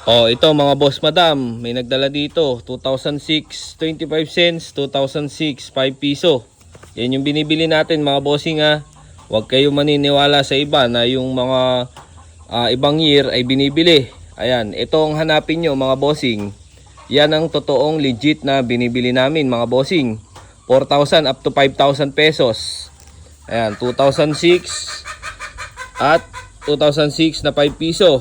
Oh, ito mga boss madam, may nagdala dito, 2006, 25 cents, 2006, 5 piso. Yan yung binibili natin mga bossing ha. Huwag kayo maniniwala sa iba na yung mga ibang year ay binibili. Ayan, ito ang hanapin nyo mga bossing. Yan ang totoong legit na binibili namin mga bossing. 4,000 up to 5,000 pesos. Ayan, 2006 at 2006 na 5 piso.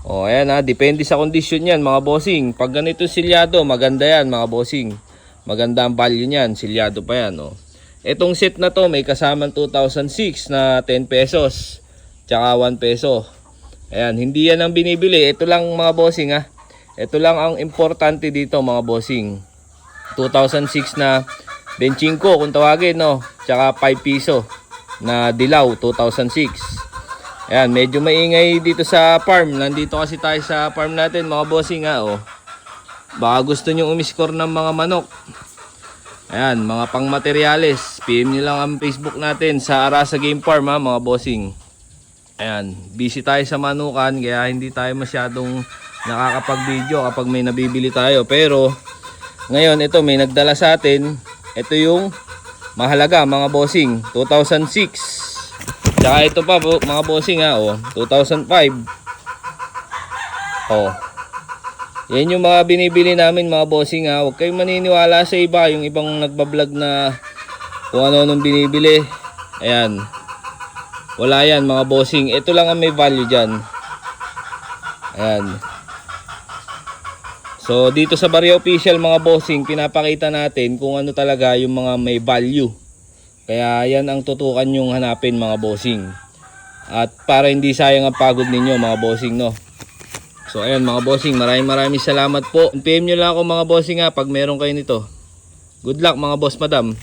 O ayan ha, depende sa kondisyon yan mga bossing. Pag ganito silyado, maganda yan mga bossing. Maganda ang value niyan, silyado pa yan. O. Etong set na to may kasamang 2006 na 10 pesos. Tsaka 1 peso. Ayan, hindi yan ang binibili. Ito lang mga bossing ha. Ito lang ang importante dito mga bossing. 2006 na benchingko kung tawagin no. Tsaka 5 piso na dilaw 2006. Ayan, medyo maingay dito sa farm. Nandito kasi tayo sa farm natin mga bossing ha. Oh. Baka gusto nyo umiscore ng mga manok. Ayan, mga pang materyales. PM nyo lang ang Facebook natin sa Arasa Game Farm ha mga bossing. Ayan, busy tayo sa manukan kaya hindi tayo masyadong nakakapag-video kapag may nabibili tayo. Pero ngayon ito may nagdala sa atin. Ito yung mahalaga mga bossing, 2006. Tsaka ito pa mga bossing ha, oh, 2005. Oh. Yan yung mga binibili namin mga bossing ha. Huwag kayong maniniwala sa iba, yung ibang nagbablog na kung ano-anong binibili. Ayan. Wala yan mga bossing. Ito lang ang may value dyan. Ayan. So dito sa Barya Official mga bossing, pinapakita natin kung ano talaga yung mga may value. Kaya yan ang tutukan yung hanapin mga bossing. At para hindi sayang ang pagod ninyo mga bossing no. So ayan mga bossing, maraming salamat po. PM nyo lang ako mga bossing ha pag meron kayo nito. Good luck mga boss madam.